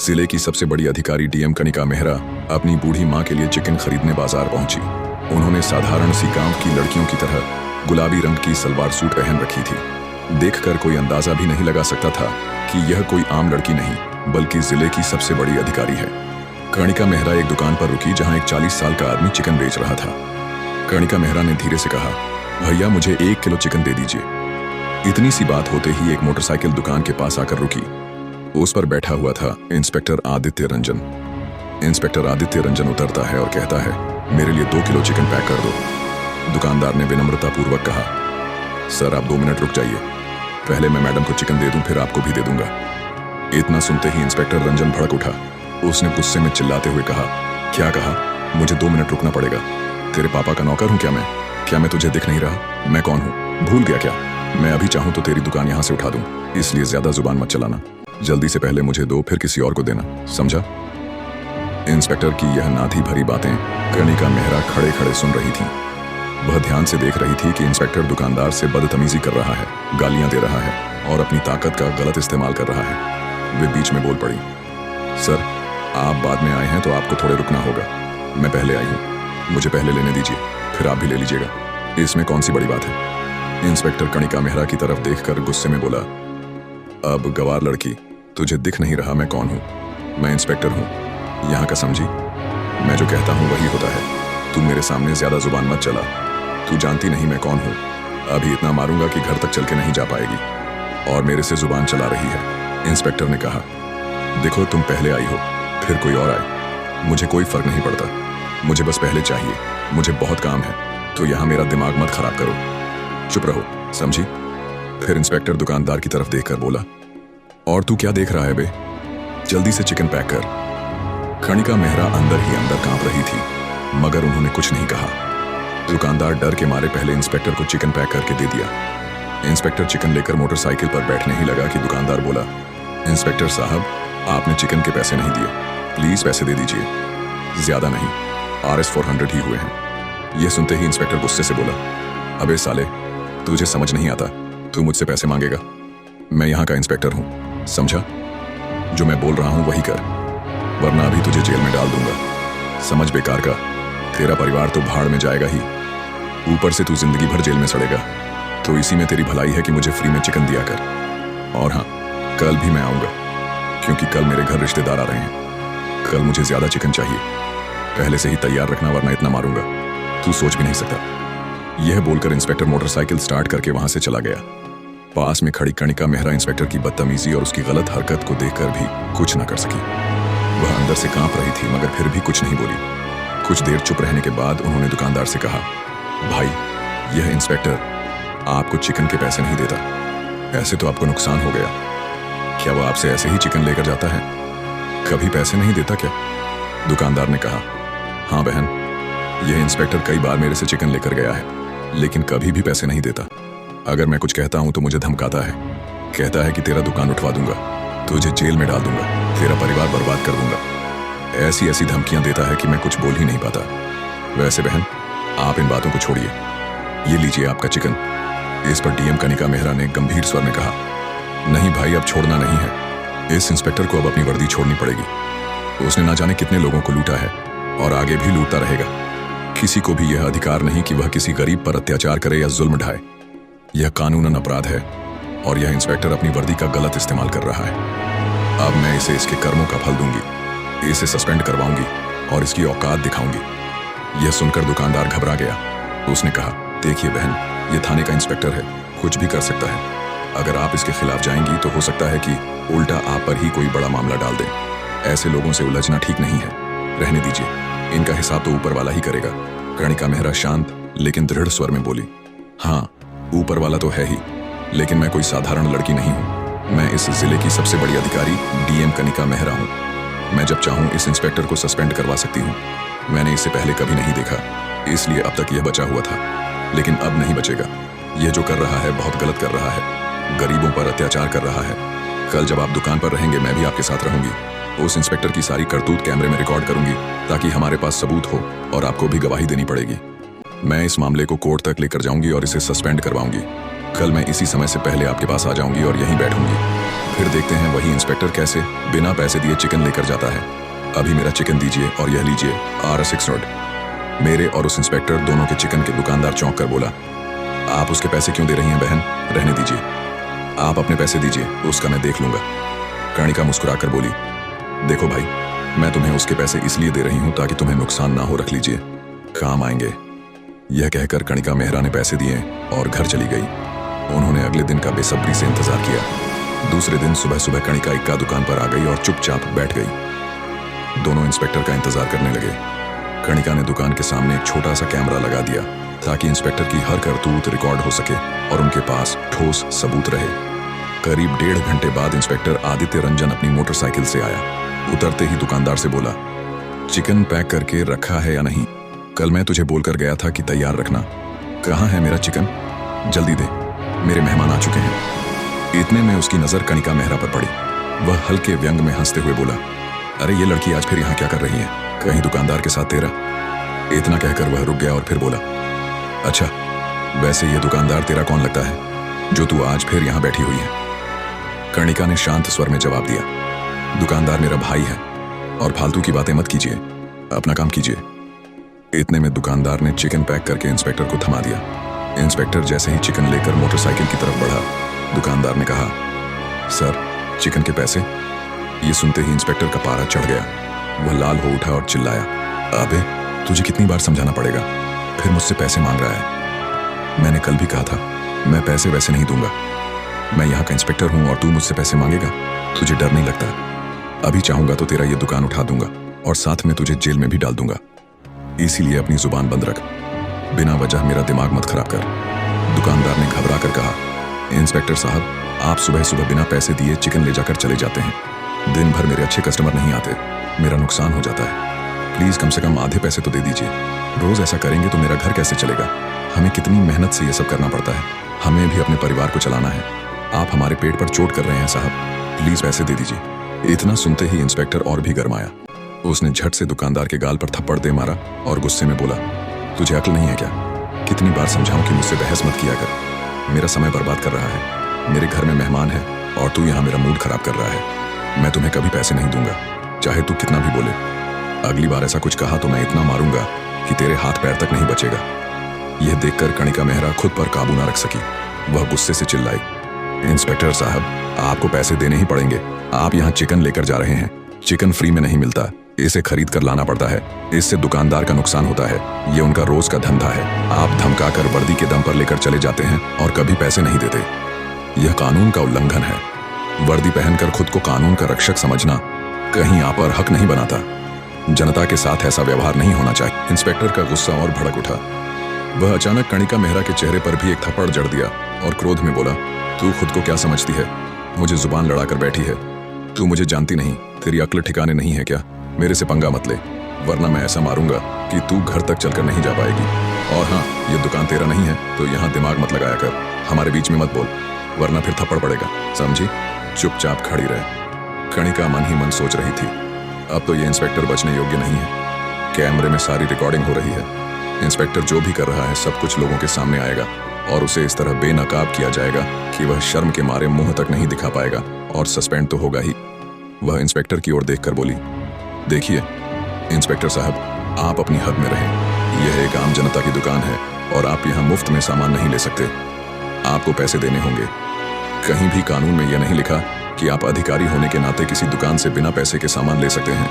जिले की सबसे बड़ी अधिकारी डीएम कनिका मेहरा अपनी बूढ़ी माँ के लिए चिकन खरीदने बाजार पहुंची। उन्होंने साधारण सी गांव की लड़कियों की तरह गुलाबी रंग की सलवार सूट पहन रखी थी। देखकर कोई अंदाजा भी नहीं लगा सकता था कि यह कोई आम लड़की नहीं बल्कि जिले की सबसे बड़ी अधिकारी है। कनिका मेहरा एक दुकान पर रुकी जहां एक 40 साल का आदमी चिकन बेच रहा था। कनिका मेहरा ने धीरे से कहा, भैया मुझे 1 किलो चिकन दे दीजिए। इतनी सी बात होते ही एक मोटरसाइकिल दुकान के पास आकर रुकी। उस पर बैठा हुआ था इंस्पेक्टर आदित्य रंजन। इंस्पेक्टर आदित्य रंजन उतरता है और कहता है, मेरे लिए 2 किलो चिकन पैक कर दो। दुकानदार ने विनम्रतापूर्वक कहा, सर आप 2 मिनट रुक जाइए, पहले मैं मैडम को चिकन दे दूं फिर आपको भी दे दूंगा। इतना सुनते ही इंस्पेक्टर रंजन भड़क उठा। उसने गुस्से में चिल्लाते हुए कहा, क्या कहा? मुझे 2 मिनट रुकना पड़ेगा। तेरे पापा का नौकर हूं क्या मैं तुझे दिख नहीं रहा? मैं कौन हूं, भूल गया क्या? मैं अभी चाहूं तो तेरी दुकान यहां से उठा दूं, इसलिए ज्यादा जुबान मत चलाना। जल्दी से पहले मुझे दो फिर किसी और को देना, समझा? इंस्पेक्टर की यह नाधी भरी बातें कनिका मेहरा खड़े खड़े सुन रही थी। वह ध्यान से देख रही थी कि इंस्पेक्टर दुकानदार से बदतमीजी कर रहा है, गालियां दे रहा है और अपनी ताकत का गलत इस्तेमाल कर रहा है। वे बीच में बोल पड़ी, सर आप बाद में आए हैं तो आपको थोड़े रुकना होगा। मैं पहले आई हूँ, मुझे पहले लेने दीजिए, फिर आप भी ले लीजिएगा। इसमें कौन सी बड़ी बात है? इंस्पेक्टर कनिका मेहरा की तरफ देखकर गुस्से में बोला, अब गवार लड़की, तुझे दिख नहीं रहा मैं कौन हूँ? मैं इंस्पेक्टर हूँ यहाँ का, समझी? मैं जो कहता हूँ वही होता है। तू मेरे सामने ज्यादा जुबान मत चला। तू जानती नहीं मैं कौन हूँ। अभी इतना मारूंगा कि घर तक चल के नहीं जा पाएगी। और मेरे से जुबान चला रही है। इंस्पेक्टर ने कहा, देखो तुम पहले आई हो फिर कोई और आए, मुझे कोई फर्क नहीं पड़ता। मुझे बस पहले चाहिए, मुझे बहुत काम है, तो यहाँ मेरा दिमाग मत खराब करो। चुप रहो, समझी? फिर इंस्पेक्टर दुकानदार की तरफ देखकर बोला, और तू क्या देख रहा है बे? जल्दी से चिकन पैक कर। कनिका मेहरा अंदर ही अंदर कांप रही थी, मगर उन्होंने कुछ नहीं कहा। दुकानदार डर के मारे पहले इंस्पेक्टर को चिकन पैक करके दे दिया। इंस्पेक्टर चिकन लेकर मोटरसाइकिल पर बैठने ही लगा कि दुकानदार बोला, इंस्पेक्टर साहब आपने चिकन के पैसे नहीं दिए, प्लीज पैसे दे दीजिए। ज्यादा नहीं, RS 400 ही हुए हैं। यह सुनते ही इंस्पेक्टर गुस्से से बोला, अबे साले तुझे समझ नहीं आता, तू मुझसे पैसे मांगेगा? मैं यहाँ का इंस्पेक्टर हूँ, समझा? जो मैं बोल रहा हूँ वही कर, वरना अभी तुझे जेल में डाल दूंगा। समझ बेकार का, तेरा परिवार तो भाड़ में जाएगा ही, ऊपर से तू जिंदगी भर जेल में सड़ेगा। तो इसी में तेरी भलाई है कि मुझे फ्री में चिकन दिया कर। और हाँ, कल भी मैं आऊंगा, क्योंकि कल मेरे घर रिश्तेदार आ रहे हैं। कल मुझे ज्यादा चिकन चाहिए, पहले से ही तैयार रखना वरना इतना मारूंगा तू सोच भी नहीं सकता। यह बोलकर इंस्पेक्टर मोटरसाइकिल स्टार्ट करके वहां से चला गया। पास में खड़ी कनिका मेहरा इंस्पेक्टर की बदतमीजी और उसकी गलत हरकत को देखकर भी कुछ न कर सकी। वह अंदर से कांप रही थी मगर फिर भी कुछ नहीं बोली। कुछ देर चुप रहने के बाद उन्होंने दुकानदार से कहा, भाई यह इंस्पेक्टर आपको चिकन के पैसे नहीं देता, ऐसे तो आपको नुकसान हो गया। क्या वो आपसे ऐसे ही चिकन लेकर जाता है, कभी पैसे नहीं देता क्या? दुकानदार ने कहा, हाँ बहन, यह इंस्पेक्टर कई बार मेरे से चिकन लेकर गया है, लेकिन कभी भी पैसे नहीं देता। अगर मैं कुछ कहता हूं तो मुझे धमकाता है, कहता है कि तेरा दुकान उठवा दूंगा, तुझे जेल में डाल दूंगा, तेरा परिवार बर्बाद कर दूंगा। ऐसी ऐसी धमकियां देता है कि मैं कुछ बोल ही नहीं पाता। वैसे बहन आप इन बातों को छोड़िए, ये लीजिए आपका चिकन। इस पर डीएम कनिका मेहरा ने गंभीर स्वर में कहा, नहीं भाई अब छोड़ना नहीं है, इस इंस्पेक्टर को अब अपनी वर्दी छोड़नी पड़ेगी। उसने ना जाने कितने लोगों को लूटा है और आगे भी लूटता रहेगा। किसी को भी यह अधिकार नहीं कि वह किसी गरीब पर अत्याचार करे या जुल्म ढाए। यह कानूनन अपराध है और यह इंस्पेक्टर अपनी वर्दी का गलत इस्तेमाल कर रहा है। अब मैं इसे इसके कर्मों का फल दूंगी, इसे सस्पेंड करवाऊंगी और इसकी औकात दिखाऊंगी। यह सुनकर दुकानदार घबरा गया। उसने कहा, देखिए बहन, यह थाने का इंस्पेक्टर है, कुछ भी कर सकता है। अगर आप इसके खिलाफ जाएंगी तो हो सकता है कि उल्टा आप पर ही कोई बड़ा मामला डाल दे। ऐसे लोगों से उलझना ठीक नहीं है, रहने दीजिए, इनका हिसाब तो ऊपर वाला ही करेगा। कनिका मेहरा शांत लेकिन दृढ़ स्वर में बोली, हाँ ऊपर वाला तो है ही, लेकिन मैं कोई साधारण लड़की नहीं हूँ। मैं इस जिले की सबसे बड़ी अधिकारी डीएम कनिका मेहरा हूँ। मैं जब चाहूँ इस इंस्पेक्टर को सस्पेंड करवा सकती हूँ। मैंने इसे पहले कभी नहीं देखा, इसलिए अब तक यह बचा हुआ था, लेकिन अब नहीं बचेगा। यह जो कर रहा है बहुत गलत कर रहा है, गरीबों पर अत्याचार कर रहा है। कल जब आप दुकान पर रहेंगे मैं भी आपके साथ रहूंगी। उस इंस्पेक्टर की सारी करतूत कैमरे में रिकॉर्ड करूंगी ताकि हमारे पास सबूत हो और आपको भी गवाही देनी पड़ेगी। मैं इस मामले को कोर्ट तक लेकर जाऊंगी और इसे सस्पेंड करवाऊंगी। कल मैं इसी समय से पहले आपके पास आ जाऊंगी और यहीं बैठूंगी। फिर देखते हैं वही इंस्पेक्टर कैसे बिना पैसे दिए चिकन लेकर जाता है। अभी मेरा चिकन दीजिए और यह लीजिए R6 नोट। मेरे और उस इंस्पेक्टर दोनों के चिकन के दुकानदार चौंक कर बोला, आप उसके पैसे क्यों दे रही हैं बहन? रहने दीजिए, आप अपने पैसे दीजिए, उसका मैं देख लूंगा। कणिका मुस्कुराकर बोली, देखो भाई, मैं तुम्हें उसके पैसे इसलिए दे रही हूं ताकि तुम्हें नुकसान ना हो, रख लीजिए, काम आएंगे। यह कहकर कणिका मेहरा ने पैसे दिए और घर चली गई। उन्होंने अगले दिन का बेसब्री से इंतजार किया। दूसरे दिन सुबह सुबह कणिका इक्का दुकान पर आ गई और चुपचाप बैठ गई। दोनों इंस्पेक्टर का इंतजार करने लगे। कणिका ने दुकान के सामने एक छोटा सा कैमरा लगा दिया ताकि इंस्पेक्टर की हर करतूत रिकॉर्ड हो सके और उनके पास ठोस सबूत रहे। करीब 1.5 घंटे बाद इंस्पेक्टर आदित्य रंजन अपनी मोटरसाइकिल से आया। उतरते ही दुकानदार से बोला, चिकन पैक करके रखा है या नहीं? कल मैं तुझे बोलकर गया था कि तैयार रखना। कहाँ है मेरा चिकन? जल्दी दे, मेरे मेहमान आ चुके हैं। इतने में उसकी नजर कणिका मेहरा पर पड़ी। वह हल्के व्यंग में हंसते हुए बोला, अरे ये लड़की आज फिर यहाँ क्या कर रही है? कहीं दुकानदार के साथ तेरा? इतना कहकर वह रुक गया और फिर बोला, अच्छा, वैसे ये दुकानदार तेरा कौन लगता है जो तू आज फिर यहाँ बैठी हुई है? कणिका ने शांत स्वर में जवाब दिया, दुकानदार मेरा भाई है और फालतू की बातें मत कीजिए, अपना काम कीजिए। इतने में दुकानदार ने चिकन पैक करके इंस्पेक्टर को थमा दिया। इंस्पेक्टर जैसे ही चिकन लेकर मोटरसाइकिल की तरफ बढ़ा, दुकानदार ने कहा, सर, चिकन के पैसे? ये सुनते ही इंस्पेक्टर का पारा चढ़ गया। वह लाल हो उठा और चिल्लाया, अबे तुझे कितनी बार समझाना पड़ेगा, फिर मुझसे पैसे मांग रहा है? मैंने कल भी कहा था, मैं पैसे वैसे नहीं दूंगा। मैं यहाँ का इंस्पेक्टर हूँ और तू मुझसे पैसे मांगेगा? तुझे डर नहीं लगता? अभी चाहूंगा तो तेरा ये दुकान उठा दूंगा और साथ में तुझे जेल में भी डाल दूंगा। इसीलिए अपनी जुबान बंद रख, बिना वजह मेरा दिमाग मत खराब कर। दुकानदार ने घबरा कर कहा, इंस्पेक्टर साहब, आप सुबह सुबह बिना पैसे दिए चिकन ले जाकर चले जाते हैं। दिन भर मेरे अच्छे कस्टमर नहीं आते, मेरा नुकसान हो जाता है। प्लीज कम से कम आधे पैसे तो दे दीजिए। रोज ऐसा करेंगे तो मेरा घर कैसे चलेगा? हमें कितनी मेहनत से ये सब करना पड़ता है, हमें भी अपने परिवार को चलाना है। आप हमारे पेट पर चोट कर रहे हैं साहब, प्लीज पैसे दे दीजिए। इतना सुनते ही इंस्पेक्टर और भी गरमाया। उसने झट से दुकानदार के गाल पर थप्पड़ दे मारा और गुस्से में बोला, तुझे अक्ल नहीं है क्या? कितनी बार समझाऊं कि मुझसे बहस मत किया कर, मेरा समय बर्बाद कर रहा है। मेरे घर में मेहमान है और तू यहाँ मेरा मूड खराब कर रहा है। मैं तुम्हें कभी पैसे नहीं दूंगा, चाहे तू कितना भी बोले। अगली बार ऐसा कुछ कहा तो मैं इतना मारूंगा कि तेरे हाथ पैर तक नहीं बचेगा। यह देखकर कणिका मेहरा खुद पर काबू ना रख सकी। वह गुस्से से चिल्लाई, इंस्पेक्टर साहब, आपको पैसे देने ही पड़ेंगे। आप यहाँ चिकन लेकर जा रहे हैं, चिकन फ्री में नहीं मिलता, इसे खरीद कर लाना पड़ता है। इससे दुकानदार का नुकसान होता है, ये उनका रोज का धंधा है। आप धमकाकर वर्दी के दम पर लेकर चले जाते हैं और कभी पैसे नहीं देते। यह कानून का उल्लंघन है। वर्दी पहनकर खुद को कानून का रक्षक समझना कहीं आप पर हक नहीं बनाता। जनता के साथ ऐसा व्यवहार नहीं होना चाहिए। इंस्पेक्टर का गुस्सा और भड़क उठा। वह अचानक कणिका मेहरा के चेहरे पर भी एक थप्पड़ जड़ दिया और क्रोध में बोला, तू खुद को क्या समझती है? मुझे जुबान लड़ाकर बैठी है। तू मुझे जानती नहीं, तेरी अक्ल ठिकाने नहीं है क्या? मेरे से पंगा मत ले, वरना मैं ऐसा मारूंगा कि तू घर तक चलकर नहीं जा पाएगी। और हाँ, ये दुकान तेरा नहीं है तो यहाँ दिमाग मत लगाया कर, हमारे बीच में मत बोल, वरना फिर थप्पड़ पड़ेगा, समझी? चुपचाप खड़ी रहे। कणिका मन ही मन सोच रही थी, अब तो ये इंस्पेक्टर बचने योग्य नहीं है। कैमरे में सारी रिकॉर्डिंग हो रही है। इंस्पेक्टर जो भी कर रहा है सब कुछ लोगों के सामने आएगा और उसे इस तरह बेनकाब किया जाएगा कि वह शर्म के मारे मुंह तक नहीं दिखा पाएगा और सस्पेंड तो होगा ही। वह इंस्पेक्टर की ओर देखकर बोली, देखिए इंस्पेक्टर साहब, आप अपनी हद में रहें। यह एक आम जनता की दुकान है और आप यहाँ मुफ्त में सामान नहीं ले सकते, आपको पैसे देने होंगे। कहीं भी कानून में यह नहीं लिखा कि आप अधिकारी होने के नाते किसी दुकान से बिना पैसे के सामान ले सकते हैं।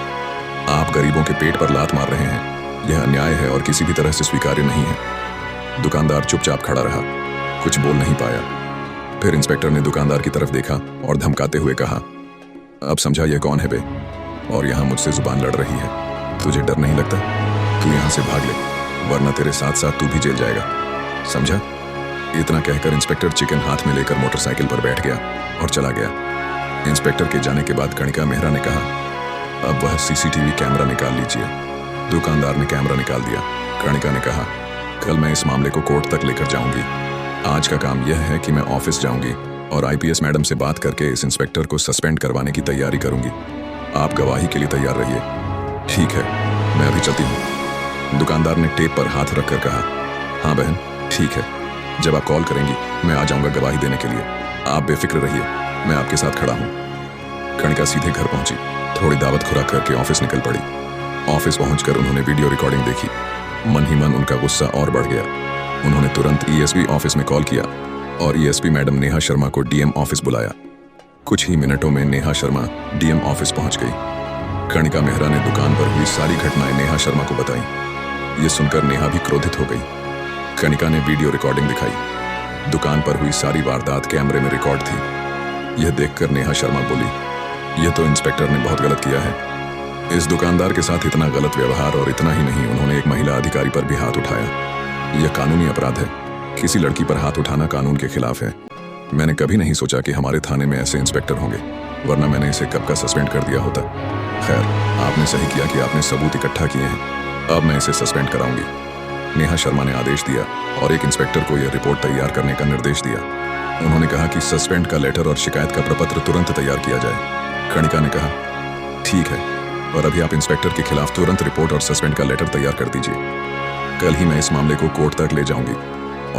आप गरीबों के पेट पर लात मार रहे हैं, यह अन्याय है और किसी भी तरह से स्वीकार्य नहीं है। दुकानदार चुपचाप खड़ा रहा, कुछ बोल नहीं पाया। फिर इंस्पेक्टर ने दुकानदार की तरफ देखा और धमकाते हुए कहा, अब समझा यह कौन है बे, और यहाँ मुझसे जुबान लड़ रही है। तुझे डर नहीं लगता? तू यहाँ से भाग ले, वरना तेरे साथ साथ तू भी जेल जाएगा, समझा? इतना कहकर इंस्पेक्टर चिकन हाथ में लेकर मोटरसाइकिल पर बैठ गया और चला गया। इंस्पेक्टर के जाने के बाद कणिका मेहरा ने कहा, अब वह सीसीटीवी कैमरा निकाल लीजिए। दुकानदार ने कैमरा निकाल दिया। कणिका ने कहा, कल मैं इस मामले को कोर्ट तक लेकर जाऊंगी। आज का काम यह है कि मैं ऑफिस जाऊंगी और आईपीएस मैडम से बात करके इस इंस्पेक्टर को सस्पेंड करवाने की तैयारी करूंगी। आप गवाही के लिए तैयार रहिए। ठीक है, मैं अभी चलती हूँ। दुकानदार ने टेप पर हाथ रखकर कहा, हाँ बहन, ठीक है, जब आप कॉल करेंगी मैं आ जाऊंगा गवाही देने के लिए। आप बेफिक्र रहिए, मैं आपके साथ खड़ा हूँ। कणिका सीधे घर पहुंची, थोड़ी दावत खुराक करके ऑफिस निकल पड़ी। ऑफिस पहुंचकर उन्होंने वीडियो रिकॉर्डिंग देखी। मन ही मन उनका गुस्सा और बढ़ गया। उन्होंने तुरंत ईएसपी ऑफिस में कॉल किया और ईएसपी मैडम नेहा शर्मा को डीएम ऑफिस बुलाया। कुछ ही मिनटों में नेहा शर्मा डीएम ऑफिस पहुंच गई। कणिका मेहरा ने दुकान पर हुई सारी घटनाएं नेहा शर्मा को बताई। ये सुनकर नेहा भी क्रोधित हो गई। कणिका ने वीडियो रिकॉर्डिंग दिखाई। दुकान पर हुई सारी वारदात कैमरे में रिकॉर्ड थी। यह देखकर नेहा शर्मा बोली, यह तो इंस्पेक्टर ने बहुत गलत किया है। इस दुकानदार के साथ इतना गलत व्यवहार, और इतना ही नहीं, उन्होंने एक महिला अधिकारी पर भी हाथ उठाया। यह कानूनी अपराध है। किसी लड़की पर हाथ उठाना कानून के खिलाफ है। मैंने कभी नहीं सोचा कि हमारे थाने में ऐसे इंस्पेक्टर होंगे, वरना मैंने इसे कब का सस्पेंड कर दिया होता। खैर, आपने सही किया कि आपने सबूत इकट्ठा किए हैं। अब मैं इसे सस्पेंड कराऊंगी। नेहा शर्मा ने आदेश दिया और एक इंस्पेक्टर को यह रिपोर्ट तैयार करने का निर्देश दिया। उन्होंने कहा कि सस्पेंड का लेटर और शिकायत का प्रपत्र तुरंत तैयार किया जाए। कणिका ने कहा, ठीक है, और अभी आप इंस्पेक्टर के खिलाफ तुरंत रिपोर्ट और सस्पेंड का लेटर तैयार कर दीजिए। कल ही मैं इस मामले को कोर्ट तक ले जाऊंगी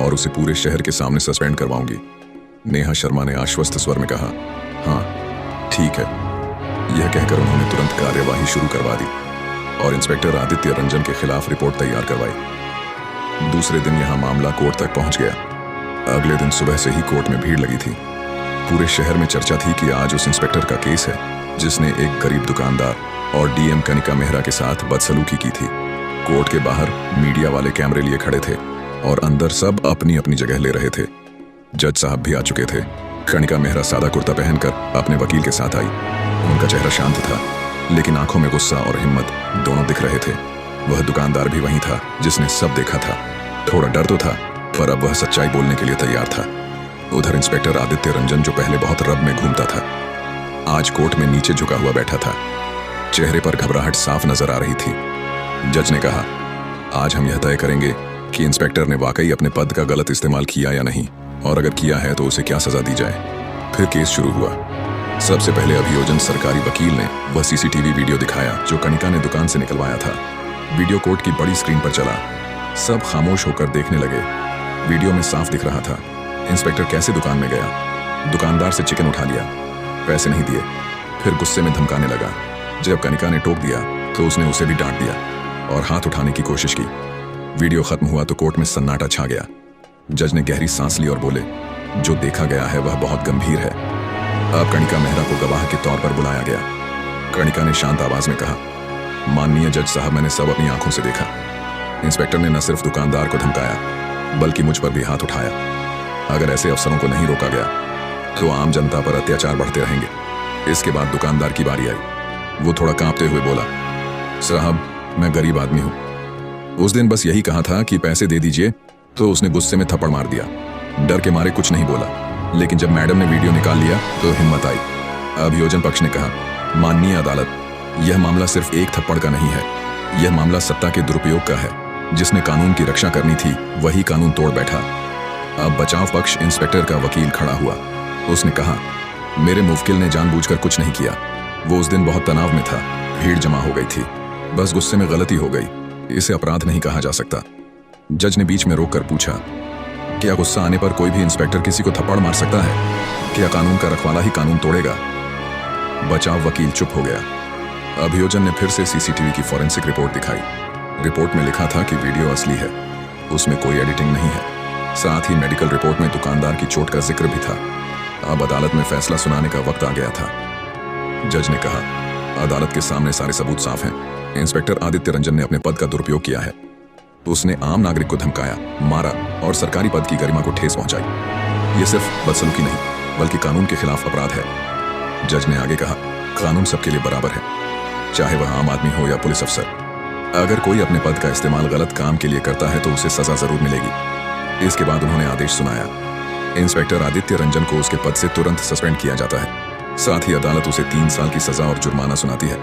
और उसे पूरे शहर के सामने सस्पेंड करवाऊंगी। नेहा शर्मा ने आश्वस्त स्वर में कहा, हाँ ठीक है। यह कहकर उन्होंने तुरंत कार्यवाही शुरू करवा दी और इंस्पेक्टर आदित्य रंजन के खिलाफ रिपोर्ट तैयार करवाई। दूसरे दिन यहां मामला कोर्ट तक पहुंच गया। अगले दिन सुबह से ही कोर्ट में भीड़ लगी थी। पूरे शहर में चर्चा थी कि आज उस इंस्पेक्टर का केस है जिसने एक गरीब दुकानदार और डीएम कणिका मेहरा के साथ बदसलूकी की थी। कोर्ट के बाहर मीडिया वाले कैमरे लिए खड़े थे और अंदर सब अपनी अपनी जगह ले रहे थे। जज साहब भी आ चुके थे। कणिका मेहरा सादा कुर्ता पहनकर अपने वकील के साथ आई। उनका चेहरा शांत था, लेकिन आंखों में गुस्सा और हिम्मत दोनों दिख रहे थे। वह दुकानदार भी वहीं था जिसने सब देखा था। थोड़ा डर तो था, पर अब वह सच्चाई बोलने के लिए तैयार था। उधर इंस्पेक्टर आदित्य रंजन, जो पहले बहुत रब में घूमता था, आज कोर्ट में नीचे झुका हुआ बैठा था। चेहरे पर घबराहट साफ नजर आ रही थी। जज ने कहा, आज हम यह तय करेंगे कि इंस्पेक्टर ने वाकई अपने पद का गलत इस्तेमाल किया या नहीं, और अगर किया है तो उसे क्या सजा दी जाए। फिर केस शुरू हुआ। सबसे पहले अभियोजन सरकारी वकील ने वह सीसीटीवी वीडियो दिखाया जो कणिका ने दुकान से निकलवाया था। वीडियो कोर्ट की बड़ी स्क्रीन पर चला। सब खामोश होकर देखने लगे। वीडियो में साफ दिख रहा था इंस्पेक्टर कैसे दुकान में गया, दुकानदार से चिकन उठा लिया, पैसे नहीं दिए, फिर गुस्से में धमकाने लगा। जब कणिका ने टोक दिया तो उसने उसे भी डांट दिया और हाथ उठाने की कोशिश की। वीडियो खत्म हुआ तो कोर्ट में सन्नाटा छा गया। जज ने गहरी सांस ली और बोले, जो देखा गया है वह बहुत गंभीर है। अब कणिका मेहरा को गवाह के तौर पर बुलाया गया। कणिका ने शांत आवाज में कहा, माननीय जज साहब, मैंने सब अपनी आंखों से देखा। इंस्पेक्टर ने न सिर्फ दुकानदार को धमकाया बल्कि मुझ पर भी हाथ उठाया। अगर ऐसे अफसरों को नहीं रोका गया तो आम जनता पर अत्याचार बढ़ते रहेंगे। इसके बाद दुकानदार की बारी आई। वो थोड़ा कांपते हुए बोला, साहब, मैं गरीब आदमी हूं। उस दिन बस यही कहा था कि पैसे दे दीजिए, तो उसने गुस्से में थप्पड़ मार दिया। डर के मारे कुछ नहीं बोला, लेकिन जब मैडम ने वीडियो निकाल लिया तो हिम्मत आई। अभियोजन पक्ष ने कहा, माननीय अदालत, यह मामला सिर्फ एक थप्पड़ का नहीं है। यह मामला सत्ता के दुरुपयोग का है। जिसने कानून की रक्षा करनी थी वही कानून तोड़ बैठा। अब बचाव पक्ष इंस्पेक्टर का वकील खड़ा हुआ। उसने कहा, मेरे मुवक्किल ने जानबूझकर कुछ नहीं किया। वो उस दिन बहुत तनाव में था, भीड़ जमा हो गई थी, बस गुस्से में गलती हो गई। इसे अपराध नहीं कहा जा सकता। जज ने बीच में रोककर पूछा, क्या गुस्सा आने पर कोई भी इंस्पेक्टर किसी को थप्पड़ मार सकता है? क्या कानून का रखवाला ही कानून तोड़ेगा? बचाव वकील चुप हो गया। अभियोजन ने फिर से सीसीटीवी की फॉरेंसिक रिपोर्ट दिखाई। रिपोर्ट में लिखा था कि वीडियो असली है, उसमें कोई एडिटिंग नहीं है। साथ ही मेडिकल रिपोर्ट में दुकानदार की चोट का जिक्र भी था। अब अदालत में फैसला सुनाने का वक्त आ गया था। जज ने कहा, अदालत के सामने सारे सबूत साफ हैं। इंस्पेक्टर आदित्य रंजन ने अपने पद का दुरुपयोग किया है। उसने आम नागरिक को धमकाया, मारा और सरकारी पद की गरिमा को ठेस पहुंचाई। ये सिर्फ बदसलूकी नहीं बल्कि कानून के खिलाफ अपराध है। जज ने आगे कहा, कानून सबके लिए बराबर है, चाहे वह आम आदमी हो या पुलिस अफसर। अगर कोई अपने पद का इस्तेमाल गलत काम के लिए करता है तो उसे सजा जरूर मिलेगी। इसके बाद उन्होंने आदेश सुनाया, इंस्पेक्टर आदित्य रंजन को उसके पद से तुरंत सस्पेंड किया जाता है। साथ ही अदालत उसे 3 साल की सजा और जुर्माना सुनाती है।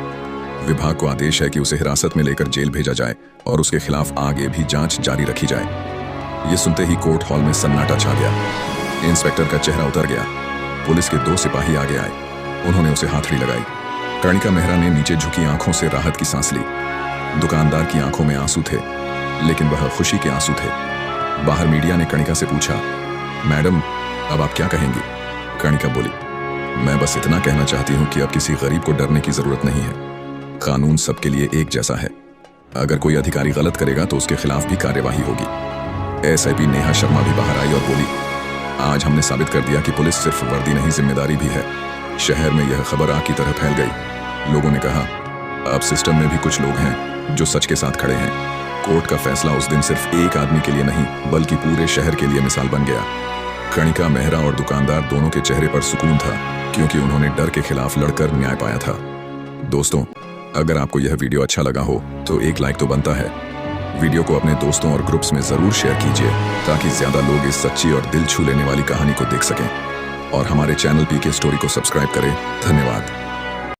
विभाग को आदेश है कि उसे हिरासत में लेकर जेल भेजा जाए और उसके खिलाफ आगे भी जांच जारी रखी जाए। ये सुनते ही कोर्ट हॉल में सन्नाटा छा गया। इंस्पेक्टर का चेहरा उतर गया। पुलिस के 2 सिपाही आगे आए। उन्होंने उसे हाथड़ी लगाई। कणिका मेहरा ने नीचे झुकी आंखों से राहत की सांस ली। दुकानदार की आंखों में आंसू थे, लेकिन वह खुशी के आंसू थे। बाहर मीडिया ने कणिका से पूछा, मैडम, अब आप क्या कहेंगी? कणिका बोली, मैं बस इतना कहना चाहती हूँ कि अब किसी गरीब को डरने की जरूरत नहीं है। कानून सबके लिए एक जैसा है। अगर कोई अधिकारी गलत करेगा तो उसके खिलाफ भी कार्यवाही होगी। एसआईपी नेहा शर्मा भी बाहर आई और बोली, आज हमने साबित कर दिया कि पुलिस सिर्फ वर्दी नहीं, जिम्मेदारी भी है। शहर में यह खबर आग की तरह फैल गई। लोगों ने कहा, अब सिस्टम में भी कुछ लोग हैं जो सच के साथ खड़े हैं। कोर्ट का फैसला उस दिन सिर्फ एक आदमी के लिए नहीं, बल्कि पूरे शहर के लिए मिसाल बन गया। कणिका मेहरा और दुकानदार दोनों के चेहरे पर सुकून था, क्योंकि उन्होंने डर के खिलाफ लड़कर न्याय पाया था। दोस्तों, अगर आपको यह वीडियो अच्छा लगा हो तो एक लाइक तो बनता है। वीडियो को अपने दोस्तों और ग्रुप्स में जरूर शेयर कीजिए, ताकि ज्यादा लोग इस सच्ची और दिल छू लेने वाली कहानी को देख सकें। और हमारे चैनल पीके स्टोरी को सब्सक्राइब करें। धन्यवाद।